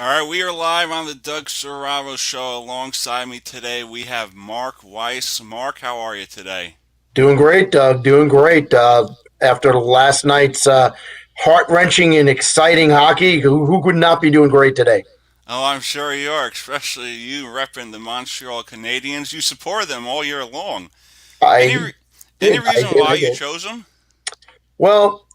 All right, we are live on the Doug Serravo Show. Alongside me today, we have Mark Weiss. Mark, how are you today? Doing great, Doug. Doing great. After last night's heart wrenching and exciting hockey, who could not be doing great today? Oh, I'm sure you are, especially you repping the Montreal Canadiens. You support them all year long. Any I re- any did. I reason did. why I you did. chose them? Well,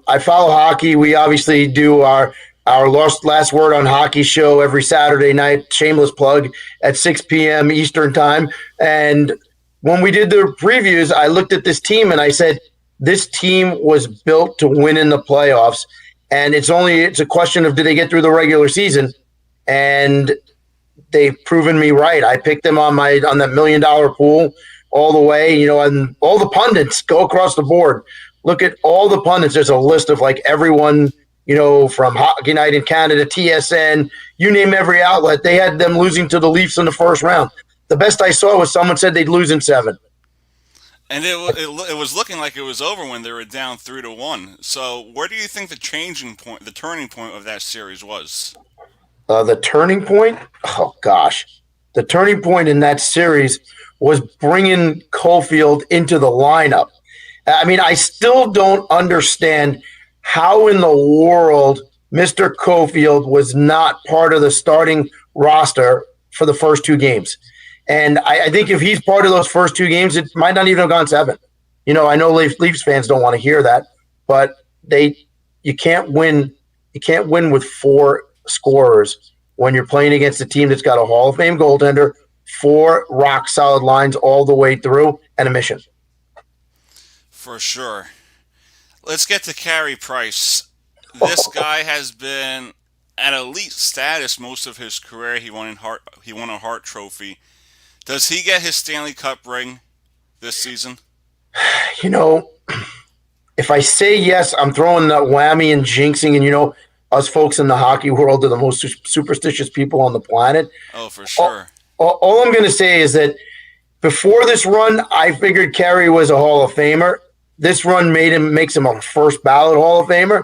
I follow hockey. We obviously do our last word on hockey show every Saturday night. Shameless plug at 6 p.m. Eastern time. And when we did the previews, I looked at this team and I said, this team was built to win in the playoffs. And it's a question of, do they get through the regular season? And they've proven me right. I picked them on that $1 million pool all the way, and all the pundits go across the board. Look at all the pundits. There's a list of like everyone, from Hockey Night in Canada, TSN, you name every outlet. They had them losing to the Leafs in the first round. The best I saw was someone said they'd lose in seven. And it was looking like it was over when they were down 3-1. So, where do you think the changing point, the turning point of that series was? The turning point, oh gosh, the turning point in that series was bringing Caulfield into the lineup. I mean, I still don't understand how in the world Mr. Caulfield was not part of the starting roster for the first two games. And I think if he's part of those first two games, it might not even have gone seven. I know Leafs fans don't want to hear that, but they you can't win. You can't win with four scorers when you're playing against a team that's got a Hall of Fame goaltender, four rock solid lines all the way through, and a mission. For sure. Let's get to Carey Price. This guy has been at elite status most of his career. He won a Hart Trophy. Does he get his Stanley Cup ring this season? You know, if I say yes, I'm throwing that whammy and jinxing. And us folks in the hockey world are the most superstitious people on the planet. Oh, for All, sure. all I'm going to say is that before this run, I figured Carey was a Hall of Famer. This run makes him a first ballot Hall of Famer.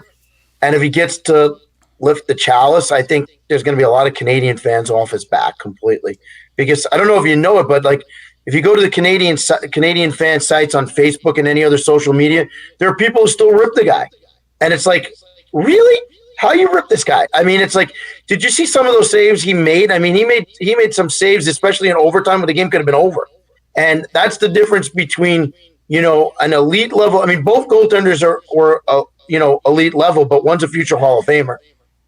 And if he gets to lift the chalice, I think there's going to be a lot of Canadian fans off his back completely. Because I don't know if you know it, but like if you go to the Canadian fan sites on Facebook and any other social media, there are people who still rip the guy, and it's like, really, how you rip this guy? I mean, it's like, did you see some of those saves he made? I mean, he made some saves, especially in overtime, when the game could have been over, and that's the difference between an elite level. I mean, both goaltenders were elite level, but one's a future Hall of Famer,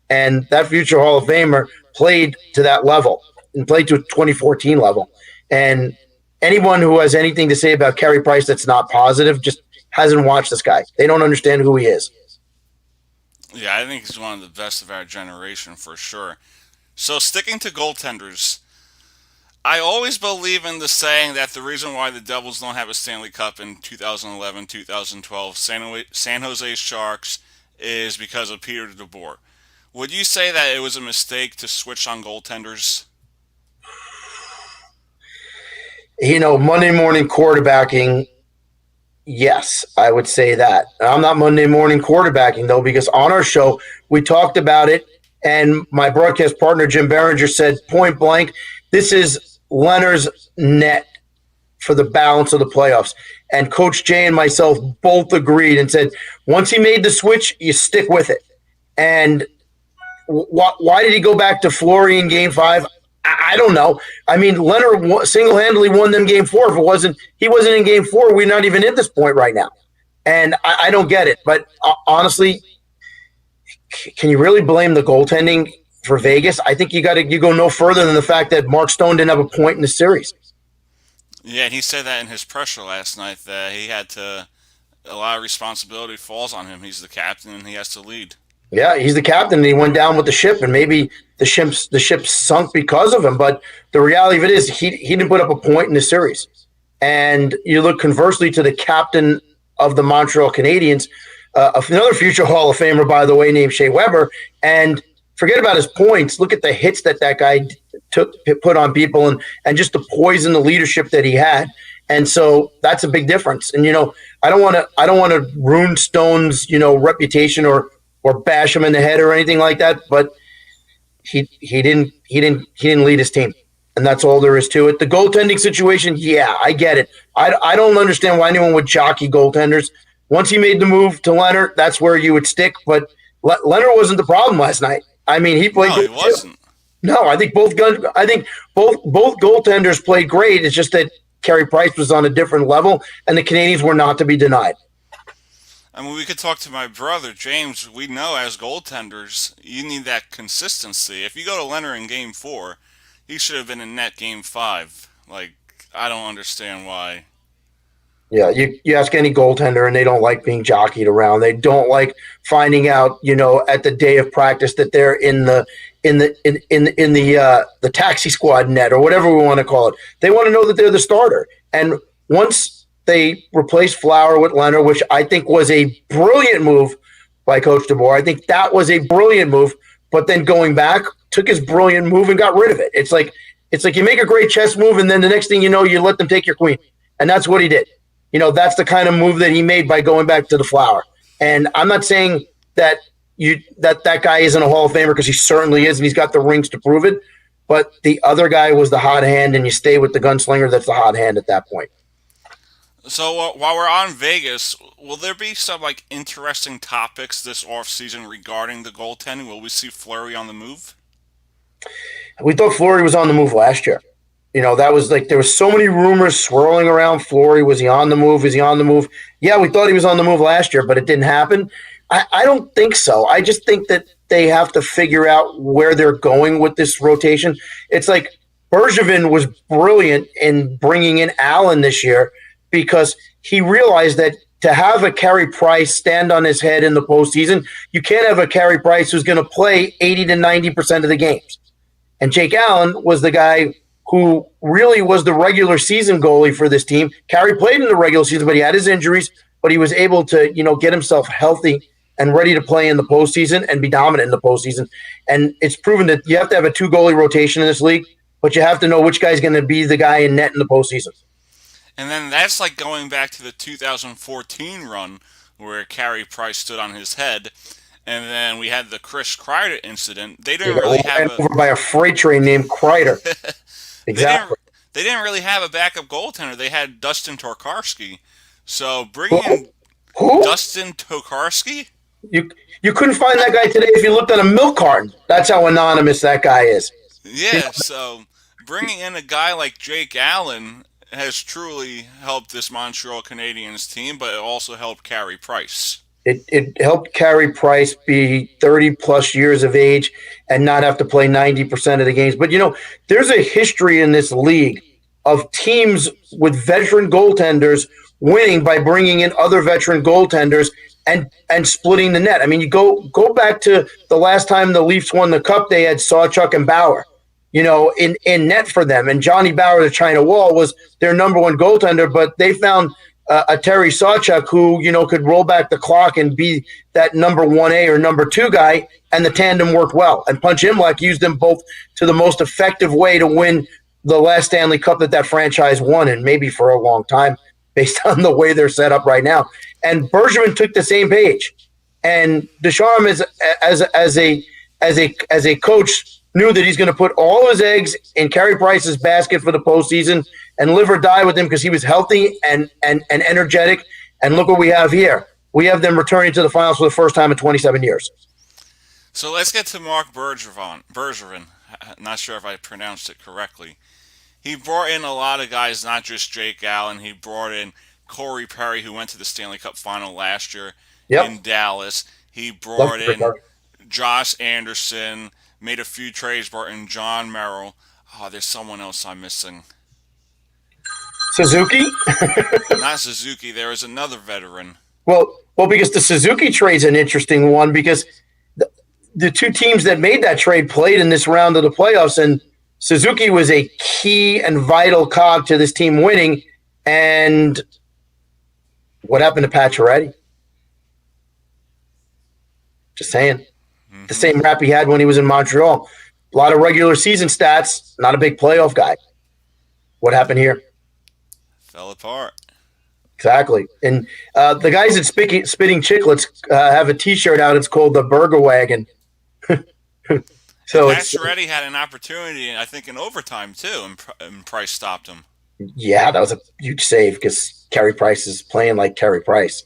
and that future Hall of Famer played to that level and played to a 2014 level. And anyone who has anything to say about Carey Price that's not positive just hasn't watched this guy. They don't understand who he is. Yeah, I think he's one of the best of our generation for sure. So, sticking to goaltenders, I always believe in the saying that the reason why the Devils don't have a Stanley Cup in 2011, 2012, San Jose Sharks, is because of Peter DeBoer. Would you say that it was a mistake to switch on goaltenders? Monday morning quarterbacking, yes, I would say that. I'm not Monday morning quarterbacking, though, because on our show, we talked about it, and my broadcast partner, Jim Behringer, said point blank, this is Leonard's net for the balance of the playoffs. And Coach Jay and myself both agreed and said, once he made the switch, you stick with it. And why did he go back to Fleury in Game 5? I don't know. I mean, Leonard single-handedly won them Game 4. If he wasn't in Game 4, we're not even at this point right now. And I don't get it. But honestly, can you really blame the goaltending for Vegas? I think you go no further than the fact that Mark Stone didn't have a point in the series. Yeah, and he said that in his presser last night that he had to, a lot of responsibility falls on him. He's the captain and he has to lead. Yeah, he's the captain, and he went down with the ship, and maybe the ship sunk because of him. But the reality of it is, he didn't put up a point in the series. And you look conversely to the captain of the Montreal Canadiens, another future Hall of Famer, by the way, named Shea Weber. And forget about his points. Look at the hits that guy put on people, and just the poison, the leadership that he had. And so that's a big difference. And I don't want to ruin Stone's reputation or or bash him in the head or anything like that, but he didn't lead his team. And that's all there is to it. The goaltending situation, yeah, I get it. I don't understand why anyone would jockey goaltenders. Once he made the move to Leonard, that's where you would stick. But Leonard wasn't the problem last night. I mean, he played. No, he wasn't. No, I think both goaltenders played great. It's just that Carey Price was on a different level, and the Canadians were not to be denied. I mean, we could talk to my brother, James. We know as goaltenders, you need that consistency. If you go to Leonard in game four, he should have been in net game five. Like, I don't understand why. Yeah, you ask any goaltender, and they don't like being jockeyed around. They don't like finding out, at the day of practice that they're in the taxi squad net or whatever we want to call it. They want to know that they're the starter. And once they replaced Flower with Leonard, which I think was a brilliant move by Coach DeBoer. I think that was a brilliant move. But then going back, took his brilliant move and got rid of it. It's like you make a great chess move, and then the next thing you know, you let them take your queen, and that's what he did. That's the kind of move that he made by going back to the Flower. And I'm not saying that that guy isn't a Hall of Famer, because he certainly is, and he's got the rings to prove it. But the other guy was the hot hand, and you stay with the gunslinger that's the hot hand at that point. So while we're on Vegas, will there be some interesting topics this offseason regarding the goaltending? Will we see Fleury on the move? We thought Fleury was on the move last year. That was there was so many rumors swirling around Fleury. Was he on the move? Is he on the move? Yeah, we thought he was on the move last year, but it didn't happen. I don't think so. I just think that they have to figure out where they're going with this rotation. It's like Bergevin was brilliant in bringing in Allen this year, because he realized that to have a Carey Price stand on his head in the postseason, you can't have a Carey Price who's going to play 80 to 90% of the games. And Jake Allen was the guy who really was the regular season goalie for this team. Carey played in the regular season, but he had his injuries, but he was able to, get himself healthy and ready to play in the postseason and be dominant in the postseason. And it's proven that you have to have a two-goalie rotation in this league, but you have to know which guy's going to be the guy in net in the postseason. And then that's like going back to the 2014 run where Carey Price stood on his head, and then we had the Chris Kreider incident. They didn't really have over by a freight train named Kreider. Exactly. They didn't really have a backup goaltender. They had Dustin Tokarski. So bringing in Who? Dustin Tokarski? You couldn't find that guy today if you looked at a milk carton. That's how anonymous that guy is. Yeah, so bringing in a guy like Jake Allen has truly helped this Montreal Canadiens team, but it also helped Carey Price. It helped Carey Price be 30-plus years of age and not have to play 90% of the games. But, there's a history in this league of teams with veteran goaltenders winning by bringing in other veteran goaltenders and splitting the net. I mean, you go back to the last time the Leafs won the Cup, they had Sawchuk and Bauer, in net for them. And Johnny Bauer, the China Wall, was their number one goaltender, but they found a Terry Sawchuk who, could roll back the clock and be that number 1A or number 2 guy, and the tandem worked well. And Punch Imlach used them both to the most effective way to win the last Stanley Cup that franchise won, and maybe for a long time, based on the way they're set up right now. And Bergevin took the same page. And Deschamps, as a coach, knew that he's going to put all his eggs in Carey Price's basket for the postseason and live or die with him, because he was healthy and energetic. And look what we have here. We have them returning to the finals for the first time in 27 years. So let's get to Mark Bergevin. Not sure if I pronounced it correctly. He brought in a lot of guys, not just Jake Allen. He brought in Corey Perry, who went to the Stanley Cup Final last year in Dallas. He brought in Josh Anderson, made a few trades, brought in John Merrill. Oh, there's someone else I'm missing. Suzuki? Not Suzuki. There is another veteran. Well, because the Suzuki trade's an interesting one, because the two teams that made that trade played in this round of the playoffs, and Suzuki was a key and vital cog to this team winning. And what happened to Pacioretty? Just saying. Mm-hmm. The same rap he had when he was in Montreal. A lot of regular season stats, not a big playoff guy. What happened here? Fell apart. Exactly. And the guys at Spitting Chicklets have a T-shirt out. It's called the Burger Wagon. And So it's Pacioretty had an opportunity, I think, in overtime too, and Price stopped him. yeah, that was a huge save because Carey Price is playing like Carey Price,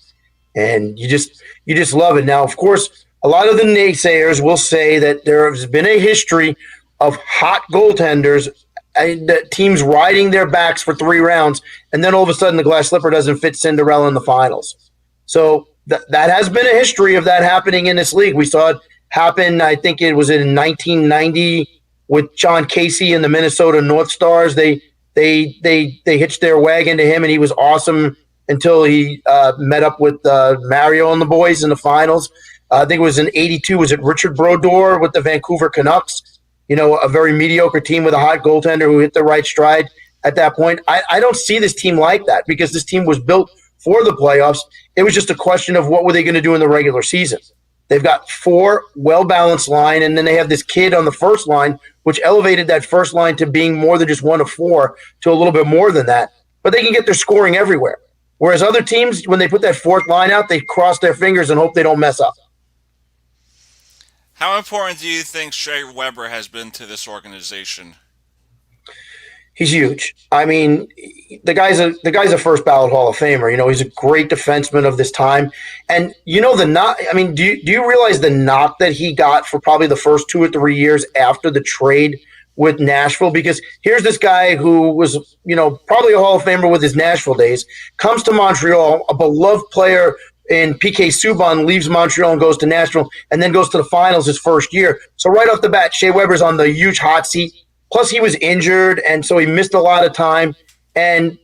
and you just love it. Now, of course, a lot of the naysayers will say that there has been a history of hot goaltenders and teams riding their backs for 3 rounds, and then all of a sudden the glass slipper doesn't fit Cinderella in the finals. So that has been a history of that happening in this league. We saw it happen. I think it was in 1990 with John Casey and the Minnesota North Stars. They hitched their wagon to him, and he was awesome until he met up with Mario and the boys in the finals. I think it was in '82. Was it Richard Brodeur with the Vancouver Canucks? A very mediocre team with a hot goaltender who hit the right stride at that point. I don't see this team like that because this team was built for the playoffs. It was just a question of what were they going to do in the regular season. They've got 4 well-balanced line, and then they have this kid on the first line, which elevated that first line to being more than just 1 of 4 to a little bit more than that. But they can get their scoring everywhere. Whereas other teams, when they put that fourth line out, they cross their fingers and hope they don't mess up. How important do you think Shea Weber has been to this organization? He's huge. I mean, the guy's a first ballot Hall of Famer. He's a great defenseman of this time. And the knock. I mean, do you realize the knock that he got for probably the first 2 or 3 years after the trade with Nashville? Because here's this guy who was, probably a Hall of Famer with his Nashville days, comes to Montreal, a beloved player in PK Subban, leaves Montreal and goes to Nashville, and then goes to the finals his first year. So right off the bat, Shea Weber's on the huge hot seat. Plus, he was injured, and so he missed a lot of time. And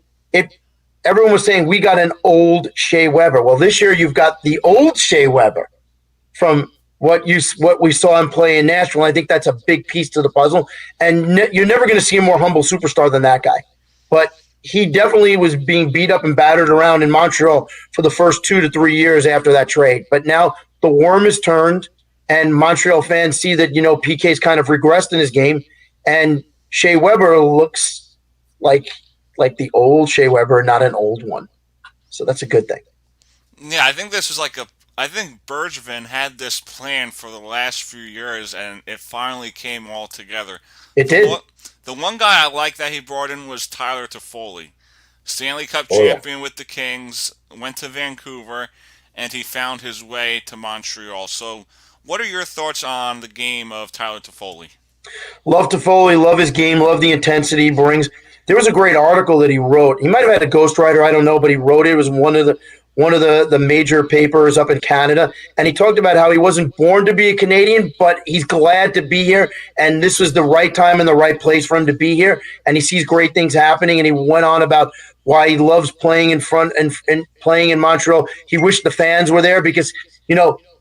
everyone was saying, we got an old Shea Weber. Well, this year you've got the old Shea Weber from what we saw him play in Nashville. I think that's a big piece to the puzzle. And you're never going to see a more humble superstar than that guy. But he definitely was being beat up and battered around in Montreal for the first 2 to 3 years after that trade. But now the worm is turned, and Montreal fans see that, PK's kind of regressed in his game. And Shea Weber looks like the old Shea Weber, not an old one. So that's a good thing. Yeah, I think this is I think Bergevin had this plan for the last few years, and it finally came all together. It did. The one guy I like that he brought in was Tyler Toffoli. Stanley Cup Oh, yeah. champion with the Kings, went to Vancouver, and he found his way to Montreal. So, what are your thoughts on the game of Tyler Toffoli? Love Toffoli, love his game, love the intensity he brings. There was a great article that he wrote. He might have had a ghostwriter, I don't know, but he wrote it. It was one of the major papers up in Canada, and he talked about how he wasn't born to be a Canadian, but he's glad to be here, and this was the right time and the right place for him to be here, and he sees great things happening, and he went on about why he loves playing in front and playing in Montreal. He wished the fans were there because,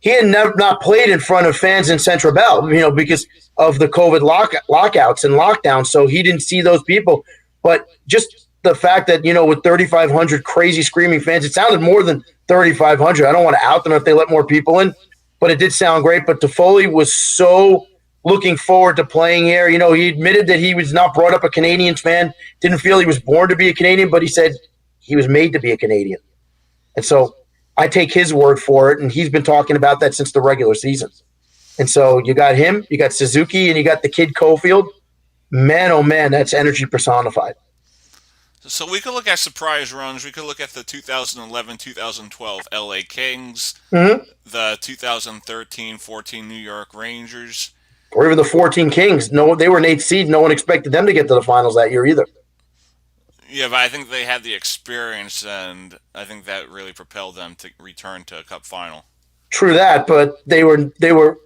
he had not played in front of fans in Central Bell, because of the COVID lockouts and lockdowns, so he didn't see those people. But just the fact that, with 3,500 crazy screaming fans, it sounded more than 3,500. I don't want to out them if they let more people in, but it did sound great. But Toffoli was so looking forward to playing here. He admitted that he was not brought up a Canadians fan, didn't feel he was born to be a Canadian, but he said he was made to be a Canadian. And so I take his word for it, and he's been talking about that since the regular season. And so you got him, you got Suzuki, and you got the kid Caulfield. Man, oh man, that's energy personified. So we could look at surprise runs. We could look at the 2011-2012 LA Kings, Mm-hmm. the 2013-14 New York Rangers. Or even the 14 Kings. No, they were an 8th seed. No one expected them to get to the finals that year either. Yeah, but I think they had the experience, and I think that really propelled them to return to a Cup final. True that, but they were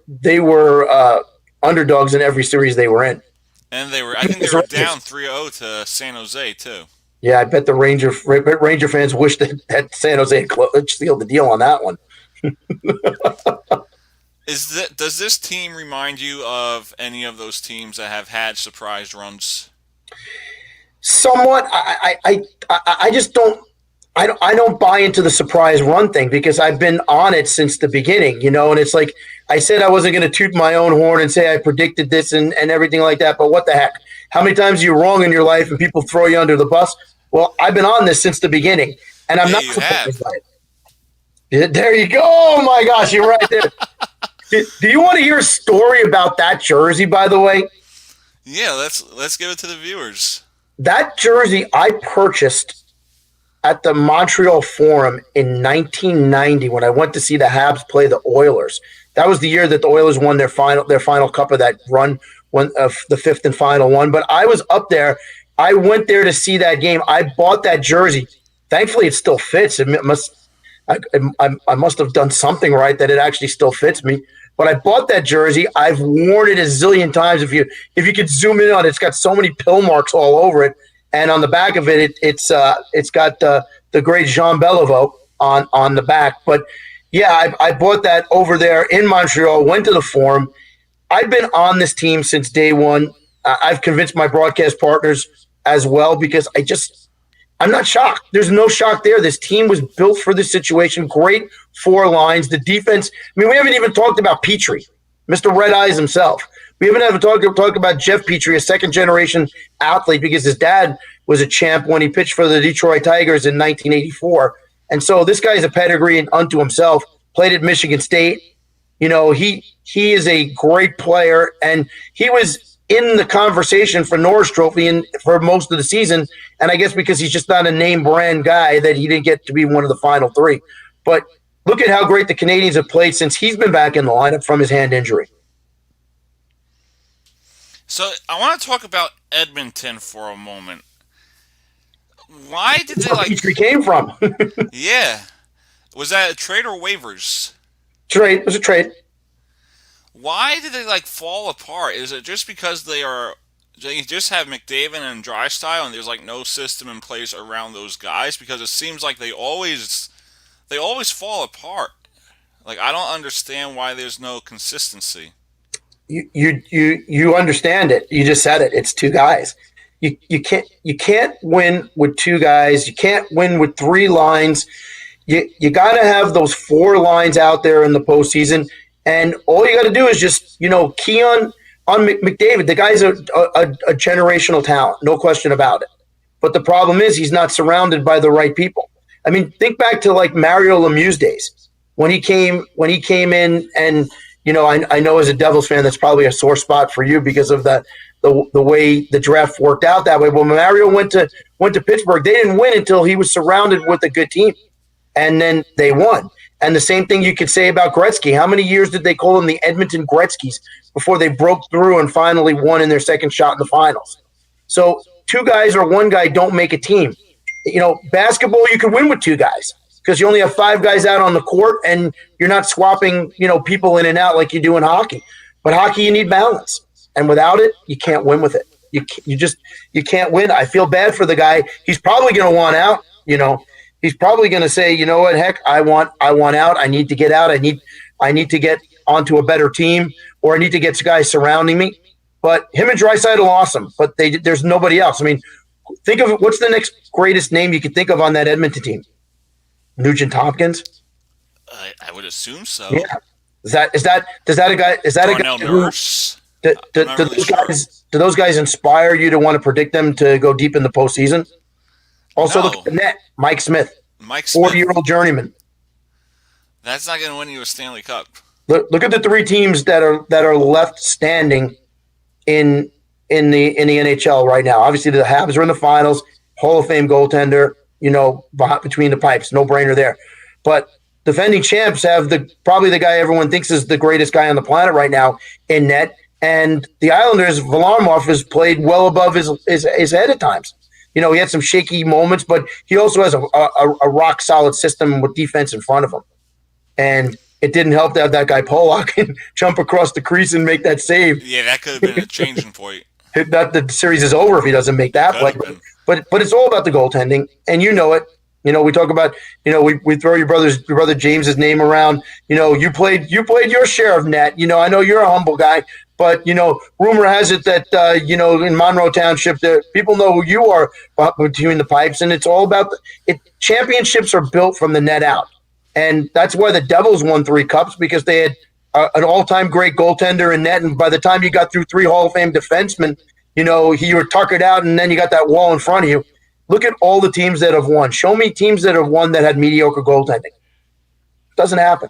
underdogs in every series they were in. And I think they were down 3-0 to San Jose too. Yeah, I bet the Ranger fans wish that San Jose had sealed the deal on that one. Does this team remind you of any of those teams that have had surprise runs? Somewhat. I just don't. I don't buy into the surprise run thing because I've been on it since the beginning, and it's like I said I wasn't going to toot my own horn and say I predicted this and everything like that, but what the heck? How many times are you wrong in your life and people throw you under the bus? Well, I've been on this since the beginning. And I'm Yeah, not you surprised have. by it. Yeah, there you go. Oh my gosh, you're right there. Do you want to hear a story about that jersey, by the way? Yeah, let's give it to the viewers. That jersey I purchased at the Montreal Forum in 1990 when I went to see the Habs play the Oilers. That was the year that the Oilers won their final cup of that run, one of the fifth and final one. But I was up there. I went there to see that game. I bought that jersey. Thankfully, it still fits. It must. I must have done something right that it actually still fits me. But I bought that jersey. I've worn it a zillion times. If you could zoom in on it, it's got so many pill marks all over it. And on the back of it, it's got the great Jean Beliveau on the back. But yeah, I bought that over there in Montreal. Went to the Forum. I've been on this team since day one. I've convinced my broadcast partners as well because I'm not shocked. There's no shock there. This team was built for this situation. Great four lines. The defense. I mean, we haven't even talked about Petrie, Mr. Red Eyes himself. We haven't even talked about Jeff Petrie, a second-generation athlete, because his dad was a champ when he pitched for the Detroit Tigers in 1984. And so this guy is a pedigree unto himself. Played at Michigan State. You know, he is a great player, and he was in the conversation for Norris Trophy for most of the season. And I guess because he's just not a name brand guy that he didn't get to be one of the final three. But look at how great the Canadians have played since he's been back in the lineup from his hand injury. So I want to talk about Edmonton for a moment. Why did That's they where Petrie came from. Yeah, was that a trade or waivers? Trade. It was a trade. Why did they fall apart? Is it just because they just have McDavid and Drystyle and there's no system in place around those guys? Because it seems like they always fall apart. I don't understand why there's no consistency. You understand it. You just said it. It's two guys. You can't win with two guys. You can't win with three lines. You got to have those four lines out there in the postseason, and all you got to do is just key on McDavid. The guy's a generational talent, no question about it. But the problem is he's not surrounded by the right people. I mean, think back to Mario Lemieux's days when he came in, and I know as a Devils fan that's probably a sore spot for you because of the way the draft worked out that way. When Mario went to Pittsburgh, they didn't win until he was surrounded with a good team, and then they won. And the same thing you could say about Gretzky. How many years did they call them the Edmonton Gretzkys before they broke through and finally won in their second shot in the finals? So two guys or one guy don't make a team. Basketball, you can win with two guys because you only have five guys out on the court and you're not swapping, people in and out like you do in hockey. But hockey, you need balance. And without it, you can't win with it. You can't win. I feel bad for the guy. He's probably going to want out, He's probably going to say, you know what, heck, I want out. I need to get out. I need to get onto a better team, or I need to get guys surrounding me. But him and Draisaitl are awesome, but there's nobody else. I mean, think of what's the next greatest name you could think of on that Edmonton team? Nugent Hopkins? I would assume so. Yeah. Is that a guy? Is that Darnell a guy? Nurse. Do Really those guys inspire you to want to predict them to go deep in the postseason? Also, No. look at the net. Mike Smith, Mike Smith. 40-year-old journeyman. That's not going to win you a Stanley Cup. Look at the three teams that are left standing in the NHL right now. Obviously, the Habs are in the finals. Hall of Fame goaltender, between the pipes, no brainer there. But defending champs have probably the guy everyone thinks is the greatest guy on the planet right now in net. And the Islanders, Varlamov, has played well above his head at times. He had some shaky moments, but he also has a rock solid system with defense in front of him. And it didn't help to have that guy Pollock jump across the crease and make that save. Yeah, that could have been a changing point. The series is over if he doesn't make that play. But it's all about the goaltending, and you know it. We talk about we throw your brother James's name around. You played your share of net. I know you're a humble guy, but rumor has it that in Monroe Township, people know who you are between the pipes, and it's all about it. Championships are built from the net out, and that's why the Devils won 3 cups, because they had an all-time great goaltender in net, and by the time you got through 3 Hall of Fame defensemen, you were tuckered out, and then you got that wall in front of you. Look at all the teams that have won. Show me teams that have won that had mediocre goaltending. Doesn't happen.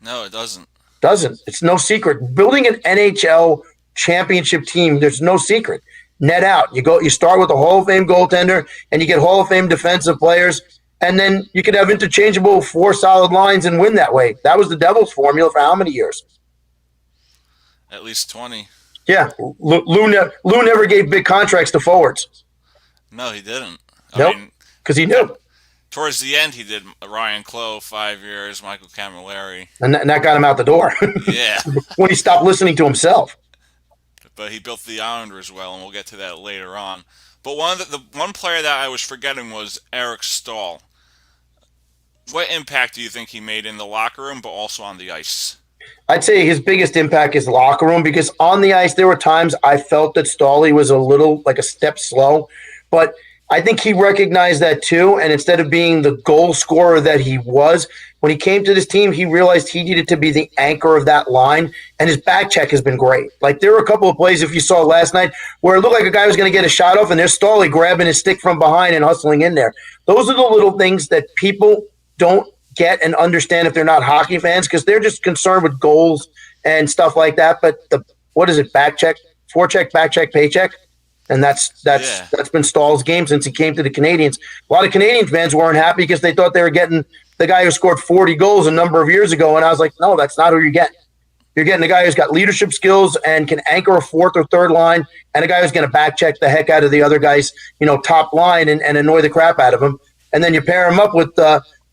No, it doesn't. Doesn't. It's no secret. Building an NHL championship team, there's no secret. Net out. You start with a Hall of Fame goaltender, and you get Hall of Fame defensive players, and then you could have interchangeable 4 solid lines and win that way. That was the Devils' formula for how many years? At least 20. Yeah. Lou never gave big contracts to forwards. No, he didn't. Nope. Because he knew. Towards the end, he did Ryan Clough, 5 years, Michael Camilleri. And that got him out the door. Yeah. When he stopped listening to himself. But he built the Islanders well, and we'll get to that later on. But one player that I was forgetting was Eric Stahl. What impact do you think he made in the locker room, but also on the ice? I'd say his biggest impact is locker room, because on the ice there were times I felt that Stahly was a little like a step slow, but I think he recognized that too, and instead of being the goal scorer that he was, when he came to this team, he realized he needed to be the anchor of that line, and his back check has been great. Like, there were a couple of plays, if you saw last night, where it looked like a guy was going to get a shot off, and there's Stahly grabbing his stick from behind and hustling in there. Those are the little things that people don't get and understand if they're not hockey fans, because they're just concerned with goals and stuff like that. But what is it? Back check, forecheck, back check, paycheck, and that's been Stahl's game since he came to the Canadiens. A lot of Canadian fans weren't happy because they thought they were getting the guy who scored 40 goals a number of years ago, and I was like, no, that's not who you're getting. You're getting a guy who's got leadership skills and can anchor a fourth or third line, and a guy who's going to back check the heck out of the other guy's top line and annoy the crap out of him. And then you pair him up with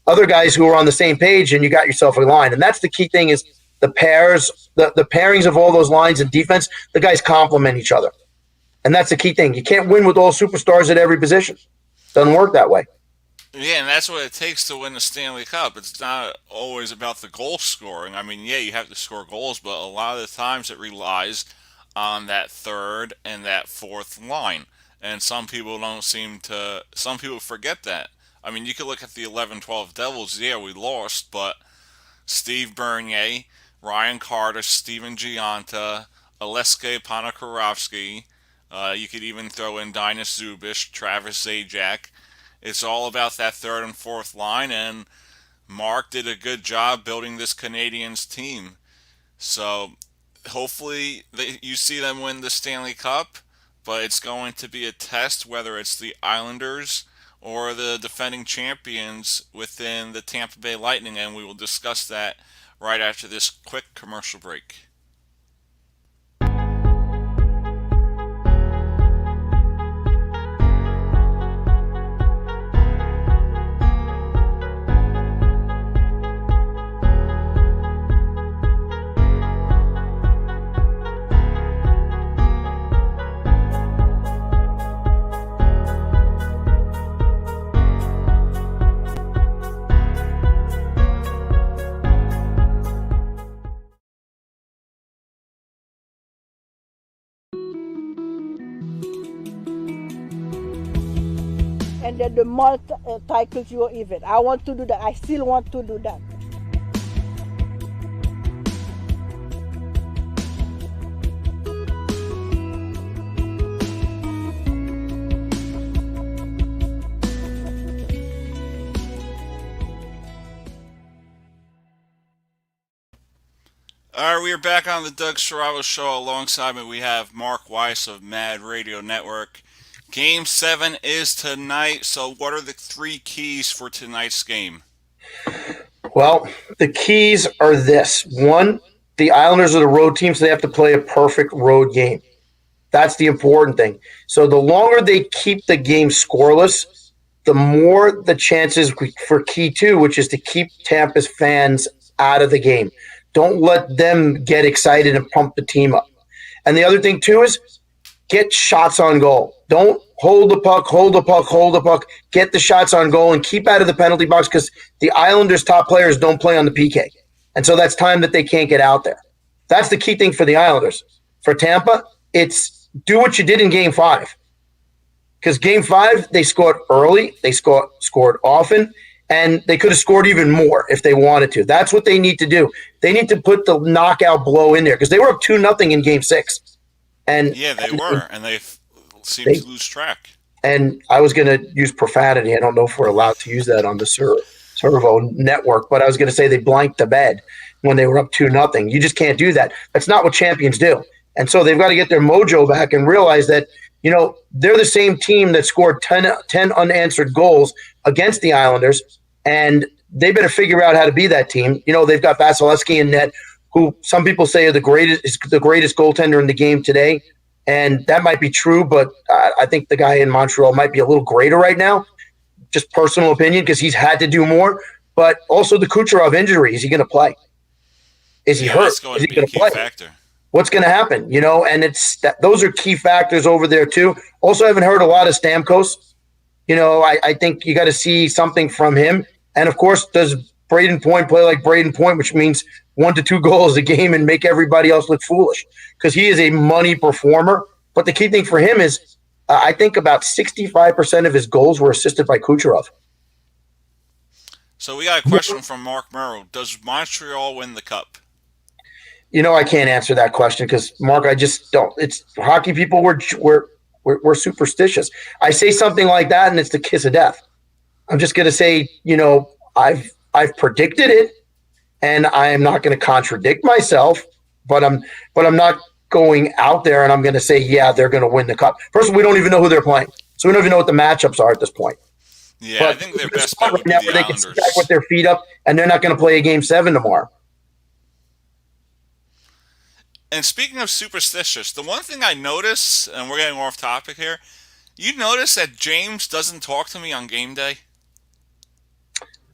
other guys who are on the same page, and you got yourself a line. And that's the key thing, is the pairs, the pairings of all those lines in defense, the guys complement each other. And that's the key thing. You can't win with all superstars at every position. Doesn't work that way. Yeah, and that's what it takes to win the Stanley Cup. It's not always about the goal scoring. I mean, yeah, you have to score goals, but a lot of the times it relies on that third and that fourth line. And some people forget that. I mean, you could look at the 11-12 Devils. Yeah, we lost, but Steve Bernier, Ryan Carter, Steven Gianta, Aleksej Ponikarovsky, you could even throw in Dinas Zubish, Travis Zajac. It's all about that third and fourth line, and Mark did a good job building this Canadiens team. So hopefully you see them win the Stanley Cup, but it's going to be a test whether it's the Islanders or the defending champions within the Tampa Bay Lightning, and we will discuss that right after this quick commercial break. And then the multi-cultural event. I want to do that. I still want to do that. All right, we are back on the Doug Serravo Show. Alongside me, we have Mark Weiss of Mad Radio Network. Game 7 is tonight, so what are the 3 keys for tonight's game? Well, the keys are this. 1, the Islanders are the road team, so they have to play a perfect road game. That's the important thing. So the longer they keep the game scoreless, the more the chances for key 2, which is to keep Tampa's fans out of the game. Don't let them get excited and pump the team up. And the other thing, too, is get shots on goal. Don't hold the puck. Get the shots on goal and keep out of the penalty box, because the Islanders' top players don't play on the PK. And so that's time that they can't get out there. That's the key thing for the Islanders. For Tampa, it's do what you did in Game 5. Because Game 5, they scored early, they scored often, and they could have scored even more if they wanted to. That's what they need to do. They need to put the knockout blow in there, because they were up 2-0 in Game 6. And yeah, they were, and they seemed to lose track. and I was going to use profanity. I don't know if we're allowed to use that on the Servo network, but I was going to say they blanked the bed when they were up 2-0. You just can't do that. That's not what champions do. And so they've got to get their mojo back and realize that, they're the same team that scored 10 unanswered goals against the Islanders, and they better figure out how to be that team. They've got Vasilevsky in net, who some people say is the greatest goaltender in the game today. And that might be true, but I think the guy in Montreal might be a little greater right now. Just personal opinion, because he's had to do more. But also the Kucherov injury. Is he going to play? Is he hurt? That's going Is he to be a going to key play? factor. What's going to happen? And it's those are key factors over there too. Also, I haven't heard a lot of Stamkos. I think you got to see something from him. And of course, does Braden Point play like Braden Point, which means 1 to 2 goals a game and make everybody else look foolish? Because he is a money performer. But the key thing for him is, I think about 65% of his goals were assisted by Kucherov. So we got a question from Mark Merrill. Does Montreal win the cup? I can't answer that question because, Mark, I just don't. It's hockey people. We're superstitious. I say something like that, and it's the kiss of death. I'm just going to say, I've predicted it, and I am not going to contradict myself. But I'm not going out there and I'm going to say, yeah, they're going to win the cup. First of all, we don't even know who they're playing, so we don't even know what the matchups are at this point. Yeah, but I think their best bet would be now the where they can Islanders. sit back with their feet up, and they're not going to play a Game 7 tomorrow. And speaking of superstitious, the one thing I notice, and we're getting off topic here, you notice that James doesn't talk to me on game day?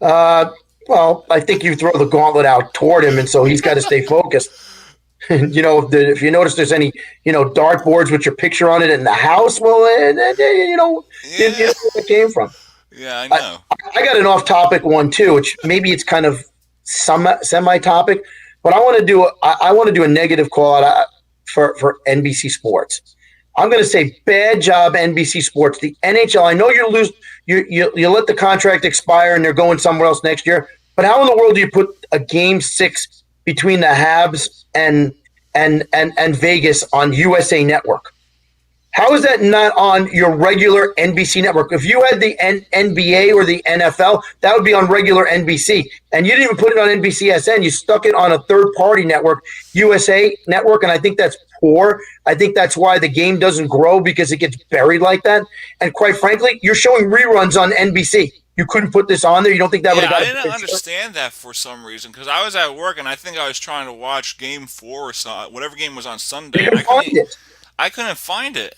Well, I think you throw the gauntlet out toward him, and so he's got to stay focused. If you notice there's any, dartboards with your picture on it in the house, well, you know where it came from. Yeah, I know. I got an off-topic one too, which maybe it's kind of semi-topic, but I want to do a negative call out for NBC Sports. I'm going to say bad job, NBC Sports. The NHL. I know you let the contract expire and they're going somewhere else next year. But how in the world do you put a Game 6 between the Habs and Vegas on USA Network? How is that not on your regular NBC network? If you had the NBA or the NFL, that would be on regular NBC. And you didn't even put it on NBCSN. You stuck it on a third-party network, USA Network, and I think that's poor. I think that's why the game doesn't grow, because it gets buried like that. And quite frankly, you're showing reruns on NBC. You couldn't put this on there? You don't think that would have got I didn't understand that for some reason, because I was at work and I think I was trying to watch Game 4 or so, whatever game was on Sunday. You couldn't find it. I couldn't find it.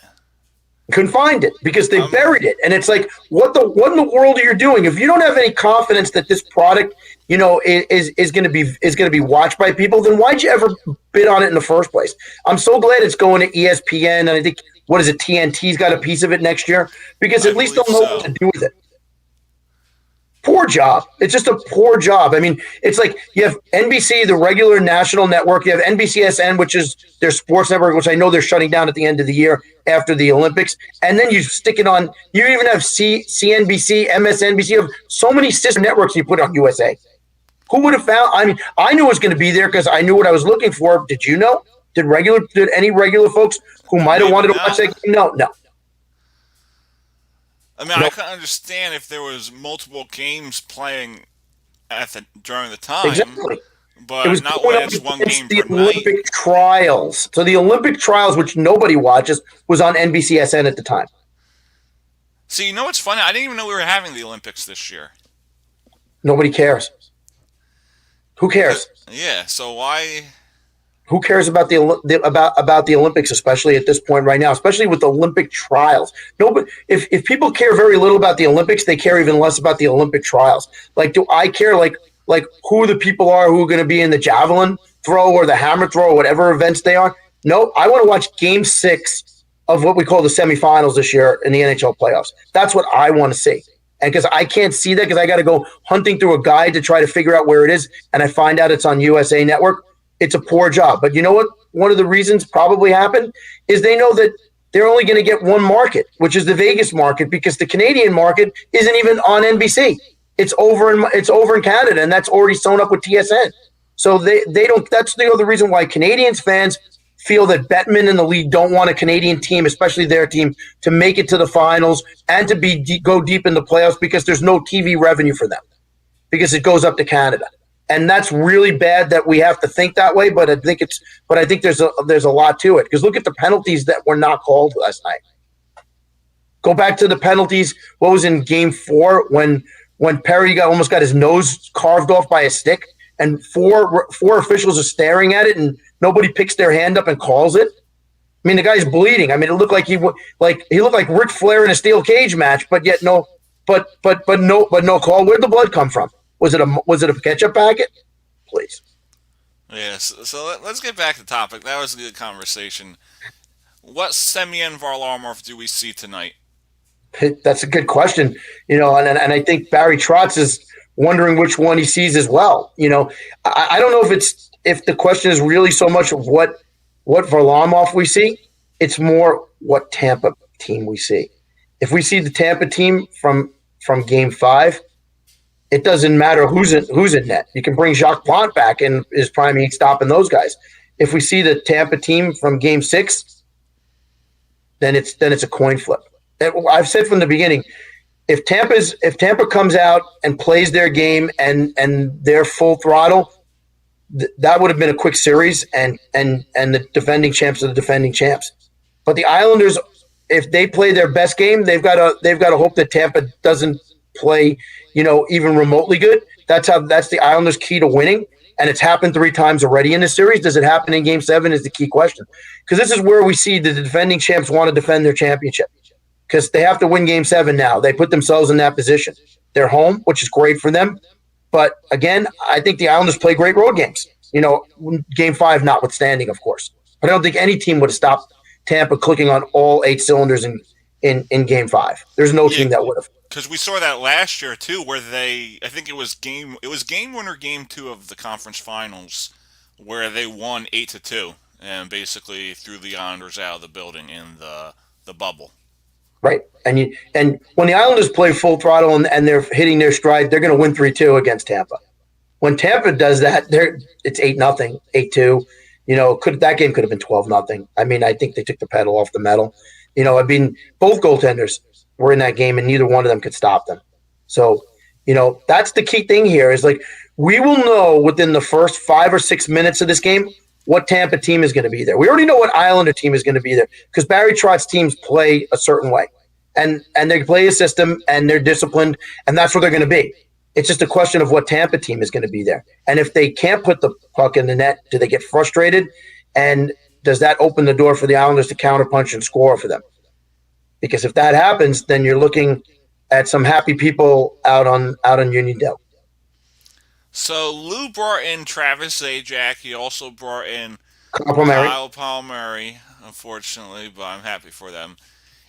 Couldn't find it because they buried it, and it's like, what in the world are you doing? If you don't have any confidence that this product, is going to be watched by people, then why'd you ever bid on it in the first place? I'm so glad it's going to ESPN, and I think TNT's got a piece of it next year, because at least they'll know what to do with it. Poor job. It's just a poor job. I mean, it's like you have NBC, the regular national network. You have NBCSN, which is their sports network, which I know they're shutting down at the end of the year after the Olympics. And then you stick it on. You even have CNBC, MSNBC. You have so many sister networks you put on USA. Who would have found? I mean, I knew it was going to be there because I knew what I was looking for. Did you know? Did any regular folks who might have wanted to watch that game? No. I mean, I can understand if there was multiple games playing during the time. Exactly. But it was not when it's one game the per Olympic night. trials. So the Olympic trials, which nobody watches, was on NBCSN at the time. See, you know what's funny? I didn't even know we were having the Olympics this year. Nobody cares. Who cares? Yeah, so why? Who cares about the Olympics, especially at this point right now, especially with the Olympic trials? Nobody. If people care very little about the Olympics, they care even less about the Olympic trials. Like, do I care? Like who the people are who are going to be in the javelin throw or the hammer throw or whatever events they are? No, I want to watch Game 6 of what we call the semifinals this year in the NHL playoffs. That's what I want to see. And because I can't see that, because I got to go hunting through a guide to try to figure out where it is, and I find out it's on USA Network. It's a poor job. But you know what? One of the reasons probably happened is they know that they're only going to get one market, which is the Vegas market, because the Canadian market isn't even on NBC. It's over in Canada, and that's already sewn up with TSN. So they don't. That's the other reason why Canadians fans feel that Bettman and the league don't want a Canadian team, especially their team, to make it to the finals and to go deep in the playoffs because there's no TV revenue for them because it goes up to Canada. And that's really bad that we have to think that way, but I think there's a lot to it because look at the penalties that were not called last night. Go back to the penalties. What was in Game 4 when Perry almost got his nose carved off by a stick, and four officials are staring at it, and nobody picks their hand up and calls it. I mean, the guy's bleeding. I mean, it looked like he looked like Ric Flair in a steel cage match, but yet no call. Where'd the blood come from? Was it a ketchup packet? Please. Yes. So let's get back to the topic. That was a good conversation. What Semyon Varlamov do we see tonight? That's a good question, and I think Barry Trotz is wondering which one he sees as well. I don't know if the question is really so much of what Varlamov we see. It's more what Tampa team we see. If we see the Tampa team from Game 5, it doesn't matter who's in net. You can bring Jacques Plante back in his prime. He's stopping those guys. If we see the Tampa team from Game 6, then it's a coin flip. I've said from the beginning, if Tampa comes out and plays their game and they're full throttle, that would have been a quick series, and the defending champs are the defending champs. But the Islanders, if they play their best game, they've got to hope that Tampa doesn't play, even remotely good. That's the Islanders' key to winning, and it's happened 3 times already in the series. Does it happen in Game 7 is the key question, because this is where we see the defending champs want to defend their championship. Because they have to win Game 7 now. They put themselves in that position. They're home, which is great for them. But, again, I think the Islanders play great road games. Game 5 notwithstanding, of course. But I don't think any team would have stopped Tampa clicking on all 8 cylinders in Game 5. There's no team that would have. Because we saw that last year, too, where I think it was game 1 or Game 2 of the conference finals, where they won 8-2 and basically threw the Islanders out of the building in the bubble. Right. And when the Islanders play full throttle and they're hitting their stride, they're going to win 3-2 against Tampa. When Tampa does that, it's 8-0, 8-2. That game could have been 12-0. I mean, I think they took the pedal off the metal. Both goaltenders were in that game, and neither one of them could stop them. So, that's the key thing here is we will know within the first 5 or 6 minutes of this game what Tampa team is going to be there. We already know what Islander team is going to be there because Barry Trotz teams play a certain way. And they play a system, and they're disciplined, and that's where they're going to be. It's just a question of what Tampa team is going to be there. And if they can't put the puck in the net, do they get frustrated? And does that open the door for the Islanders to counterpunch and score for them? Because if that happens, then you're looking at some happy people out on Uniondale. So Lou brought in Travis Zajac. He also brought in Kyle Palmieri, unfortunately, but I'm happy for them.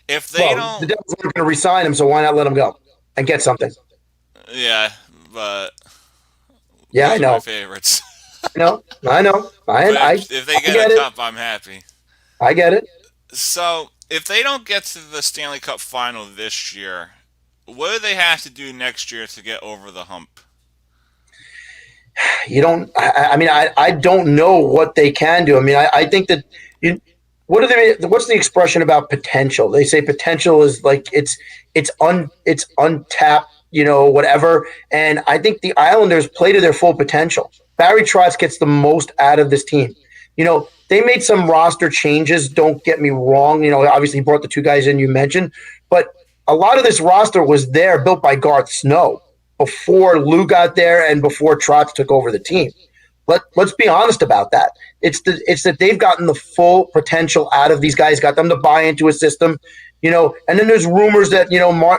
If they the Devils aren't going to re-sign him, so why not let him go and get something? Yeah, but I know. My favorites. I know. If they get a cup, I'm happy. I get it. So if they don't get to the Stanley Cup Final this year, what do they have to do next year to get over the hump? I don't know what they can do. I mean, I think that what's the expression about potential? They say potential is like it's untapped, whatever. And I think the Islanders play to their full potential. Barry Trotz gets the most out of this team. They made some roster changes. Don't get me wrong. Obviously he brought the 2 guys in you mentioned, but a lot of this roster was built by Garth Snow before Lou got there and before Trotz took over the team. Let's be honest about that. It's that they've gotten the full potential out of these guys, got them to buy into a system, and then there's rumors that,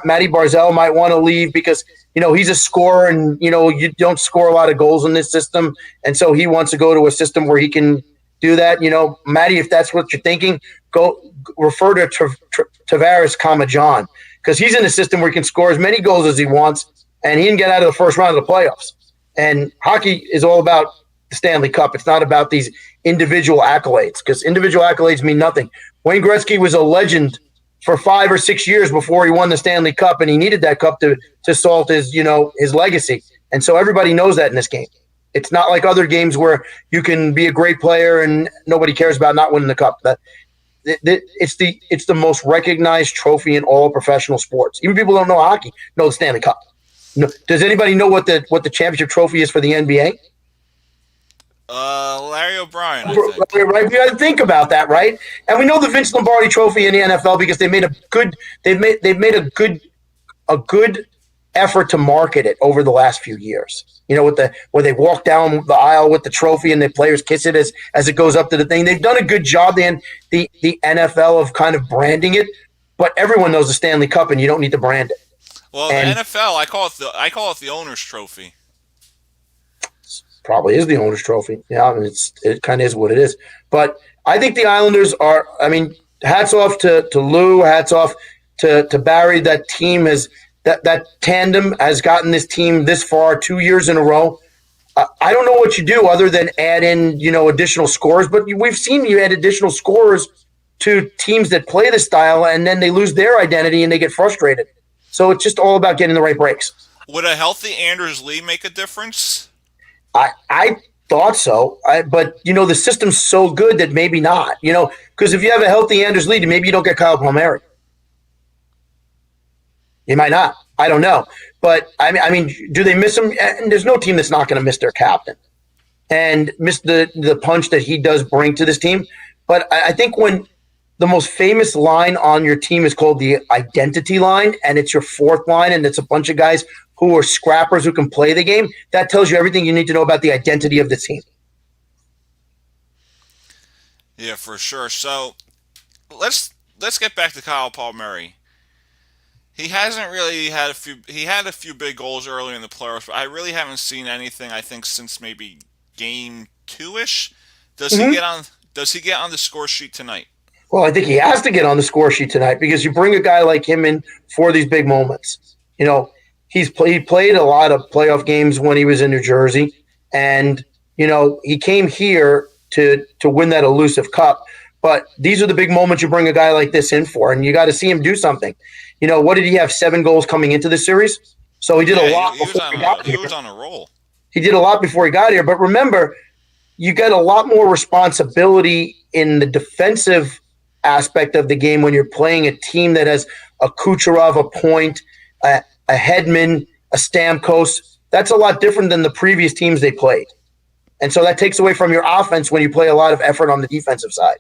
Matty Barzal might want to leave because, he's a scorer and, you don't score a lot of goals in this system. And so he wants to go to a system where he can do that. Matty, if that's what you're thinking, go refer to Tavares, John, because he's in a system where he can score as many goals as he wants. And he didn't get out of the first round of the playoffs. And hockey is all about the Stanley Cup. It's not about these individual accolades because individual accolades mean nothing. Wayne Gretzky was a legend for 5 or 6 years before he won the Stanley Cup, and he needed that cup to salt his legacy. And so everybody knows that in this game. It's not like other games where you can be a great player and nobody cares about not winning the cup. It's the most recognized trophy in all professional sports. Even people who don't know hockey know the Stanley Cup. No, does anybody know what the championship trophy is for the NBA? Larry O'Brien, I think. Right, we got to think about that, right? And we know the Vince Lombardi Trophy in the NFL because they've made a good effort to market it over the last few years. You know, where they walk down the aisle with the trophy and the players kiss it as it goes up to the thing. They've done a good job in the NFL of kind of branding it, but everyone knows the Stanley Cup, and you don't need to brand it. Well, the NFL, I call it the owner's trophy. Probably is the owner's trophy. Yeah, I mean, it kind of is what it is. But I think the Islanders are. I mean, hats off to Lou. Hats off to Barry. That team has that tandem has gotten this team this far 2 years in a row. I don't know what you do other than add in additional scores. But we've seen you add additional scores to teams that play the style, and then they lose their identity and they get frustrated. So it's just all about getting the right breaks. Would a healthy Anders Lee make a difference? I thought so, but the system's so good that maybe not. Because if you have a healthy Anders Lee, maybe you don't get Kyle Palmieri. You might not. I don't know, but I mean, do they miss him? And there's no team that's not going to miss their captain and miss the punch that he does bring to this team. But I think when the most famous line on your team is called the identity line, and it's your fourth line, and it's a bunch of guys who are scrappers who can play the game, that tells you everything you need to know about the identity of the team. Yeah, for sure. So let's get back to Kyle Palmieri. He hasn't really had a few. He had a few big goals early in the playoffs, but I really haven't seen anything. I think since maybe game 2-ish. Does he get on? Does he get on the score sheet tonight? Well, I think he has to get on the score sheet tonight because you bring a guy like him in for these big moments. He played a lot of playoff games when he was in New Jersey, and he came here to win that elusive cup. But these are the big moments you bring a guy like this in for, and you got to see him do something. What did he have? 7 goals coming into the series, so he did a lot. He was on a roll. He did a lot before he got here. But remember, you get a lot more responsibility in the defensive aspect of the game when you're playing a team that has a Kucherov, a Point, a Hedman, a Stamkos. That's a lot different than the previous teams they played. And so that takes away from your offense when you play a lot of effort on the defensive side.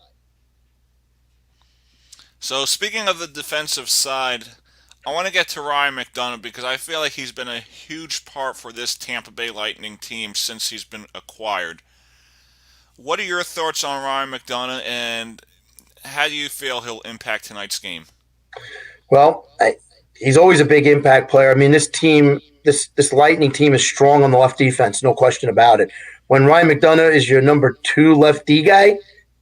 So speaking of the defensive side, I want to get to Ryan McDonagh because I feel like he's been a huge part for this Tampa Bay Lightning team since he's been acquired. What are your thoughts on Ryan McDonagh, and how do you feel he'll impact tonight's game? Well, he's always a big impact player. I mean, this team, this Lightning team is strong on the left defense, no question about it. When Ryan McDonagh is your number 2 left D guy,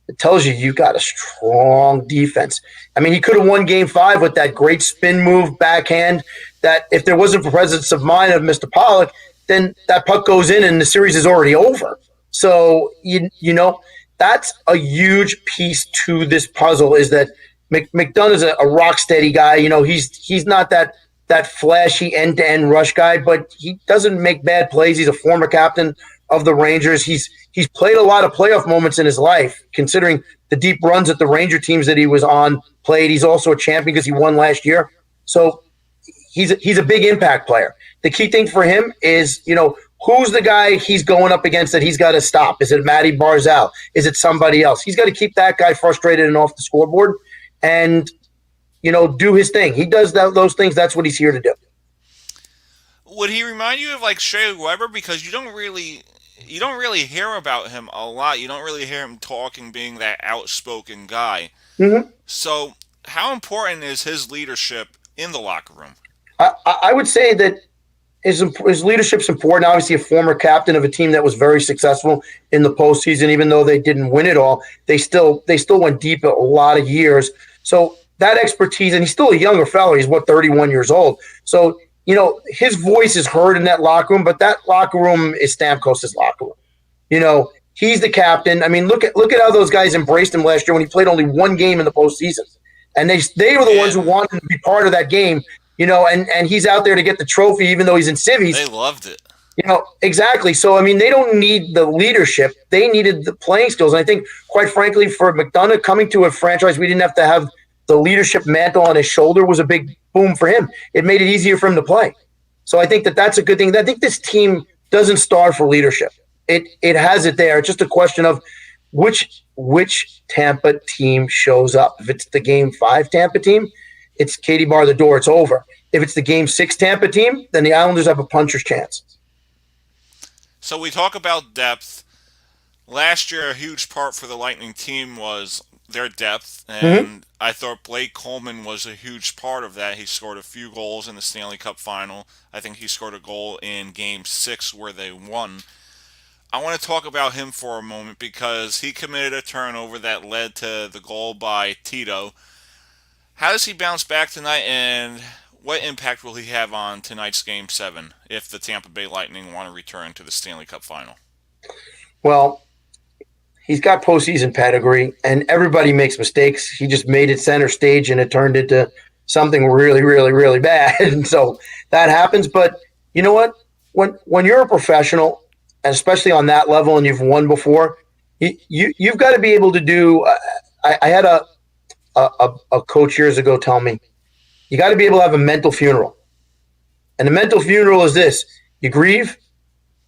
it tells you got a strong defense. I mean, he could have won Game 5 with that great spin move backhand that if there wasn't for presence of mind of Mr. Pollock, then that puck goes in and the series is already over. So, that's a huge piece to this puzzle is that McDonagh is a rock steady guy. He's not that flashy end-to-end rush guy, but he doesn't make bad plays. He's a former captain of the Rangers. He's played a lot of playoff moments in his life, considering the deep runs that the Ranger teams that he was on played. He's also a champion because he won last year. So he's a big impact player. The key thing for him is, who's the guy he's going up against that he's got to stop? Is it Matty Barzal? Is it somebody else? He's got to keep that guy frustrated and off the scoreboard and, do his thing. He does those things. That's what he's here to do. Would he remind you of like Shea Weber? Because you don't really hear about him a lot. You don't really hear him talking, being that outspoken guy. Mm-hmm. So how important is his leadership in the locker room? I would say that his leadership's important. Obviously, a former captain of a team that was very successful in the postseason, even though they didn't win it all, they still went deep a lot of years. So that expertise, and he's still a younger fellow. He's 31 years old. So his voice is heard in that locker room, but that locker room is Stamkos' locker room. He's the captain. I mean, look at how those guys embraced him last year when he played only one game in the postseason, and they were the ones who wanted to be part of that game. And he's out there to get the trophy, even though he's in civvies. They loved it. Exactly. So, I mean, they don't need the leadership. They needed the playing skills. And I think, quite frankly, for McDonough coming to a franchise, we didn't have to have the leadership mantle on his shoulder was a big boom for him. It made it easier for him to play. So I think that that's a good thing. I think this team doesn't starve for leadership. It has it there. It's just a question of which Tampa team shows up. If it's the Game 5 Tampa team, it's Katie bar the door. It's over. If it's the Game 6 Tampa team, then the Islanders have a puncher's chance. So we talk about depth. Last year, a huge part for the Lightning team was their depth, and I thought Blake Coleman was a huge part of that. He scored a few goals in the Stanley Cup Final. I think he scored a goal in Game 6 where they won. I want to talk about him for a moment because he committed a turnover that led to the goal by Tito. How does he bounce back tonight, and what impact will he have on tonight's Game 7 if the Tampa Bay Lightning want to return to the Stanley Cup Final? Well, he's got postseason pedigree, and everybody makes mistakes. He just made it center stage, and it turned into something really, really, really bad. And so that happens. But you know what? When you're a professional, and especially on that level, and you've won before, you've got to be able to do. I had a coach years ago tell me, you got to be able to have a mental funeral. And the mental funeral is this: you grieve,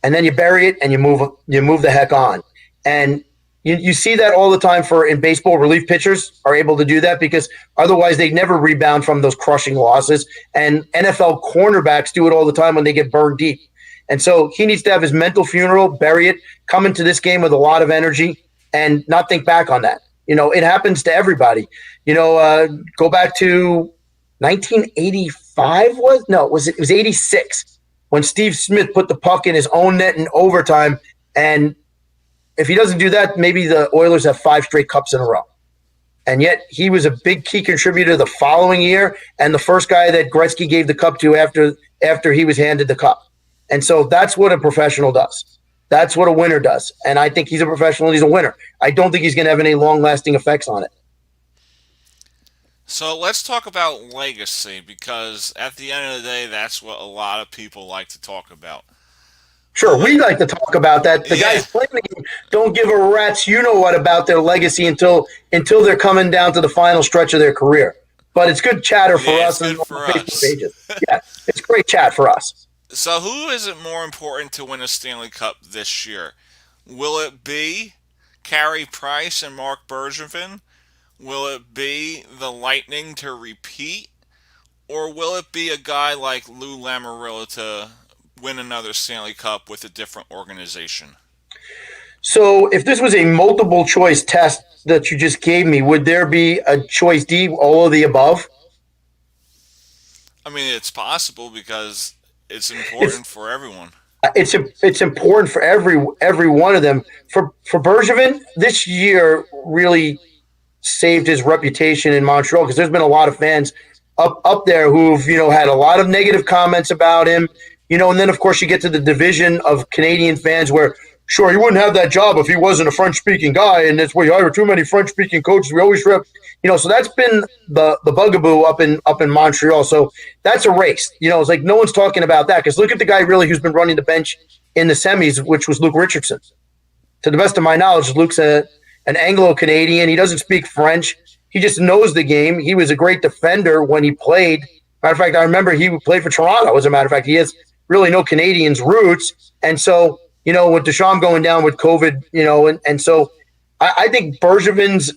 and then you bury it, and you move the heck on. And you see that all the time in baseball. Relief pitchers are able to do that because otherwise they never rebound from those crushing losses. And NFL cornerbacks do it all the time when they get burned deep. And so he needs to have his mental funeral, bury it, come into this game with a lot of energy, and not think back on that. It happens to everybody. Go back to 1985 it was 86 when Steve Smith put the puck in his own net in overtime. And if he doesn't do that, maybe the Oilers have 5 straight cups in a row. And yet he was a big key contributor the following year and the first guy that Gretzky gave the cup to after he was handed the cup. And so that's what a professional does. That's what a winner does. And I think he's a professional and he's a winner. I don't think he's going to have any long-lasting effects on it. So let's talk about legacy, because at the end of the day, that's what a lot of people like to talk about. Sure, we like to talk about that. The guys playing the game don't give a rat's you-know-what about their legacy until they're coming down to the final stretch of their career. But it's good chatter for us and Facebook pages. Yeah, it's great chat for us. So who is it more important to win a Stanley Cup this year? Will it be Carey Price and Mark Bergevin? Will it be the Lightning to repeat? Or will it be a guy like Lou Lamoriello to win another Stanley Cup with a different organization? So if this was a multiple choice test that you just gave me, would there be a choice D, all of the above? I mean, it's possible because it's important for everyone. It's important for every one of them. For Bergevin, this year really saved his reputation in Montreal because there's been a lot of fans up there who've had a lot of negative comments about him. And then of course you get to the division of Canadian fans where sure he wouldn't have that job if he wasn't a French-speaking guy, and that's where you hire too many French-speaking coaches. We always rep, so that's been the bugaboo up in Montreal. So that's a race. It's like no one's talking about that because look at the guy really who's been running the bench in the semis, which was Luke Richardson. To the best of my knowledge, Luke's an Anglo-Canadian. He doesn't speak French. He just knows the game. He was a great defender when he played. Matter of fact, I remember he played for Toronto. As a matter of fact, he has really no Canadians roots. And so, with Deschamps going down with COVID, and so I think Bergevin's,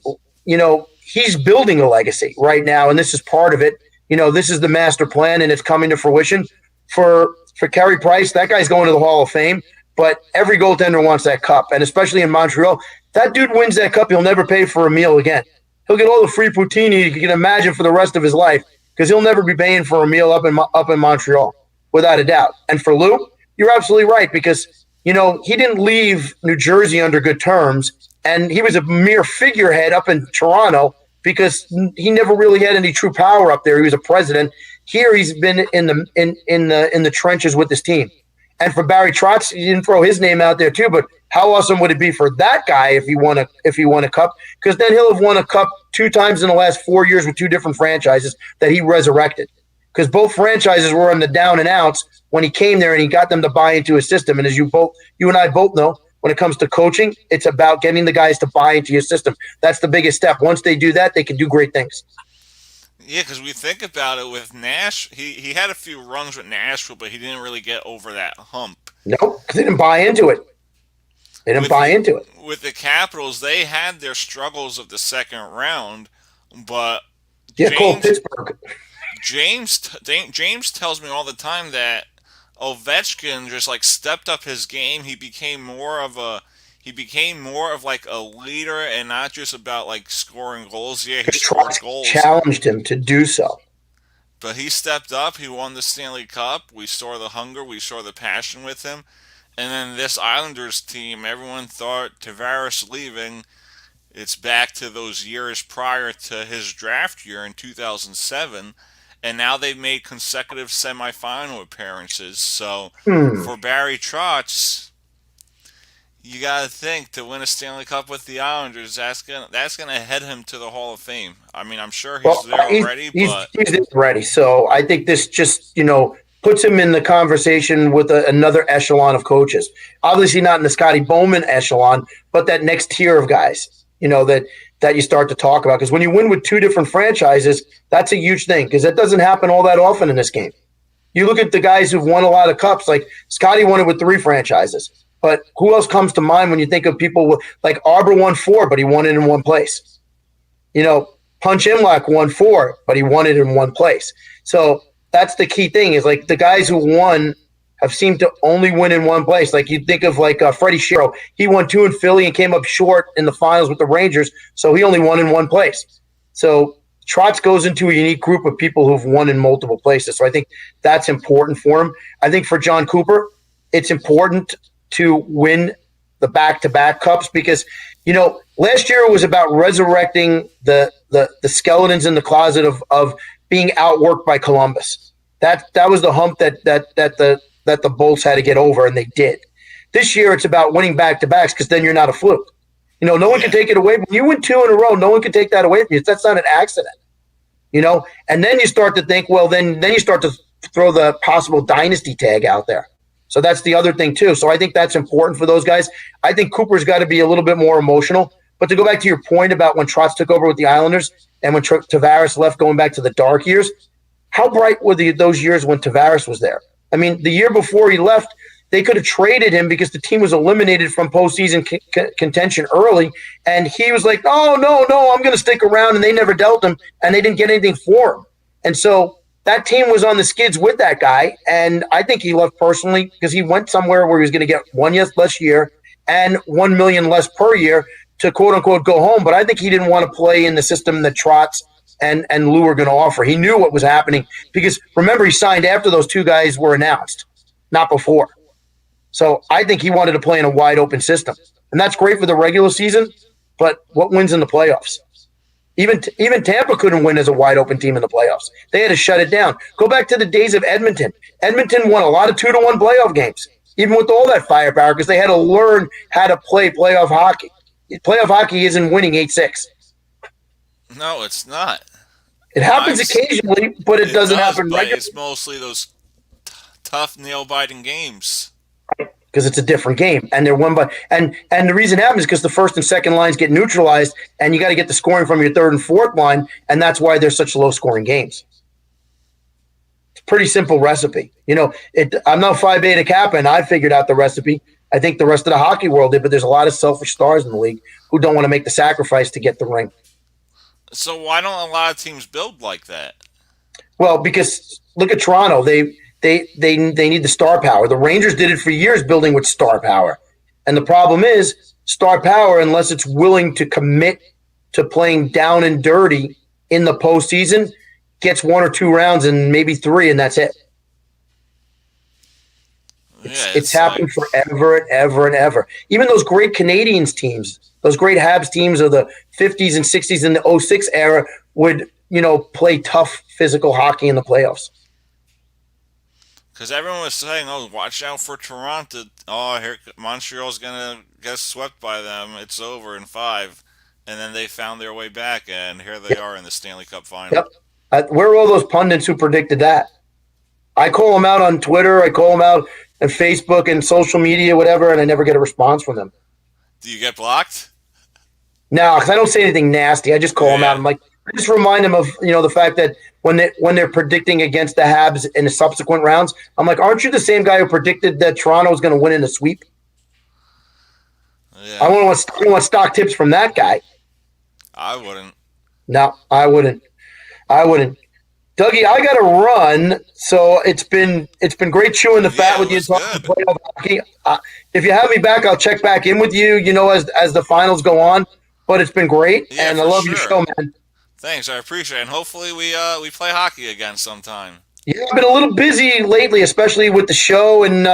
he's building a legacy right now, and this is part of it. This is the master plan, and it's coming to fruition. For Carey Price, that guy's going to the Hall of Fame, but every goaltender wants that cup, and especially in Montreal, that dude wins that cup, he'll never pay for a meal again. He'll get all the free poutine you can imagine for the rest of his life because he'll never be paying for a meal up in Montreal, without a doubt. And for Lou, you're absolutely right because he didn't leave New Jersey under good terms, and he was a mere figurehead up in Toronto because he never really had any true power up there. He was a president. Here, he's been in the trenches with his team. And for Barry Trotz, he didn't throw his name out there too. But how awesome would it be for that guy if he won a cup? Because then he'll have won a cup 2 times in the last 4 years with 2 different franchises that he resurrected. because both franchises were on the down and outs when he came there and he got them to buy into his system. And as you and I both know, when it comes to coaching, it's about getting the guys to buy into your system. That's the biggest step. Once they do that, they can do great things. Yeah, because we think about it with Nash, he had a few runs with Nashville, but he didn't really get over that hump. Nope, because they didn't buy into it. They didn't With buy the into it. with the Capitals, they had their struggles of the second round, but Yeah, call James Pittsburgh. James tells me all the time that Ovechkin just like stepped up his game. He became more of like a leader and not just about like scoring goals. Yeah, he Because scored Trotz goals, challenged him to do so. but he stepped up. He won the Stanley Cup. We saw the hunger. We saw the passion with him. And then this Islanders team, everyone thought Tavares leaving. It's back to those years prior to his draft year in 2007. And now they've made consecutive semifinal appearances. So Hmm. for Barry Trotz, you got to think to win a Stanley Cup with the Islanders, that's gonna head him to the Hall of Fame. I mean, I'm sure he's Well, there already, but he's ready. So I think this just puts him in the conversation with another echelon of coaches. Obviously, not in the Scotty Bowman echelon, but that next tier of guys. That you start to talk about because when you win with two different franchises, that's a huge thing because that doesn't happen all that often in this game. You look at the guys who've won a lot of cups, like Scotty won it with three franchises. But who else comes to mind when you think of people like Arbor won four, but he won it in one place? Punch Imlach won four, but he won it in one place. So that's the key thing is like the guys who won have seemed to only win in one place. Like you think of like Freddie Shero, he won two in Philly and came up short in the finals with the Rangers, so he only won in one place. So Trotz goes into a unique group of people who've won in multiple places. So I think that's important for him. I think for John Cooper, it's important to win the back-to-back cups because last year it was about resurrecting the skeletons in the closet of being outworked by Columbus. That was the hump that the Bolts had to get over, and they did. This year it's about winning back-to-backs because then you're not a fluke. No one can take it away. When you win two in a row, no one can take that away from you. That's not an accident. And then you start to think, well, then you start to throw the possible dynasty tag out there. So that's the other thing too. So I think that's important for those guys. I think Cooper's got to be a little bit more emotional. But to go back to your point about when Trotz took over with the Islanders and when Tavares left going back to the dark years, how bright were those years when Tavares was there? I mean, the year before he left, they could have traded him because the team was eliminated from postseason contention early. And he was like, oh, no, I'm going to stick around. And they never dealt him and they didn't get anything for him. And so that team was on the skids with that guy. And I think he left personally because he went somewhere where he was going to get 1 year less year and $1 million less per year to quote unquote go home. But I think he didn't want to play in the system that Trotz and Lou were going to offer. He knew what was happening because remember, he signed after those two guys were announced, not before. So I think he wanted to play in a wide open system. And that's great for the regular season, but what wins in the playoffs? Even Tampa couldn't win as a wide open team in the playoffs. They had to shut it down. Go back to the days of Edmonton. Edmonton won a lot of 2-1 playoff games, even with all that firepower, because they had to learn how to play playoff hockey. Playoff hockey isn't winning 8-6. no, it's not. It happens occasionally, but it doesn't happen but regularly it's mostly those tough nail-biting games. because it's a different game. And they're won by and the reason it happens is because the first and second lines get neutralized, and you got to get the scoring from your third and fourth line, and that's why they're such low-scoring games. It's a pretty simple recipe. I'm not Phi Beta Kappa, and I figured out the recipe. I think the rest of the hockey world did, but there's a lot of selfish stars in the league who don't want to make the sacrifice to get the ring. So why don't a lot of teams build like that? Well, because look at Toronto. They need the star power. The Rangers did it for years building with star power. And the problem is star power, unless it's willing to commit to playing down and dirty in the postseason, gets 1 or 2 rounds and maybe 3, and that's it. It's happened forever and ever and ever. Even those great Canadians teams, those great Habs teams of the 50s and 60s and the 06 era would, play tough physical hockey in the playoffs. Because everyone was saying, "Oh, watch out for Toronto! Oh, here Montreal's gonna get swept by them. It's over in 5." And then they found their way back, and here they Yep. are in the Stanley Cup Yep. Final. Where are all those pundits who predicted that? I call them out on Twitter. I call them out on Facebook and social media, whatever, and I never get a response from them. Do you get blocked? No, because I don't say anything nasty. I just call them out. Yeah. I'm like, I just remind them of the fact that when they're predicting against the Habs in the subsequent rounds, I'm like, aren't you the same guy who predicted that Toronto was going to win in the sweep? I Yeah. want stock tips from that guy. I wouldn't. No, I wouldn't. I wouldn't. Dougie, I got to run. So it's been great chewing the fat Yeah, it with you was and talking good. playoff hockey. If you have me back, I'll check back in with you. As the finals go on. But it's been great, Yeah, and I for love your sure. show, man. Thanks, I appreciate it. And hopefully we play hockey again sometime. Yeah, I've been a little busy lately, especially with the show and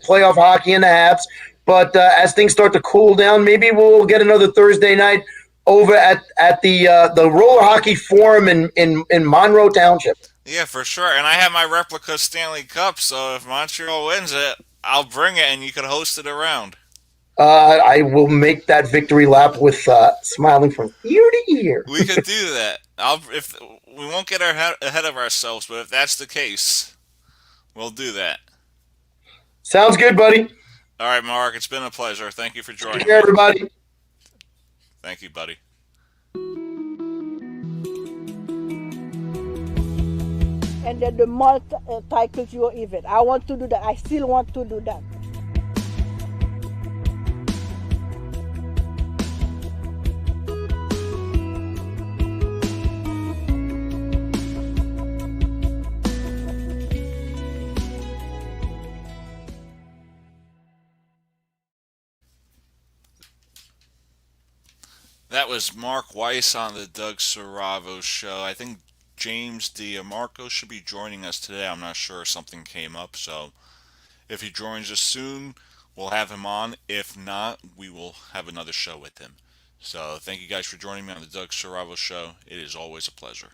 playoff hockey and the Habs. But as things start to cool down, maybe we'll get another Thursday night over at the roller hockey forum in Monroe Township. Yeah, for sure. And I have my replica Stanley Cup, so if Montreal wins it, I'll bring it and you can host it around. I will make that victory lap with smiling from ear to ear. We could do that. I'll if we won't get ahead of ourselves, but if that's the case, we'll do that. Sounds good, buddy. All right, Mark, it's been a pleasure. Thank you for Take joining care, me. everybody. Thank you, buddy. And then the more titles you even. I want to do that. I still want to do that. That was Mark Weiss on the Doug Saravo show. I think James DiMarco should be joining us today. I'm not sure. Something came up, so if he joins us soon, we'll have him on. If not, we will have another show with him. So thank you guys for joining me on the Doug Saravo show. It is always a pleasure.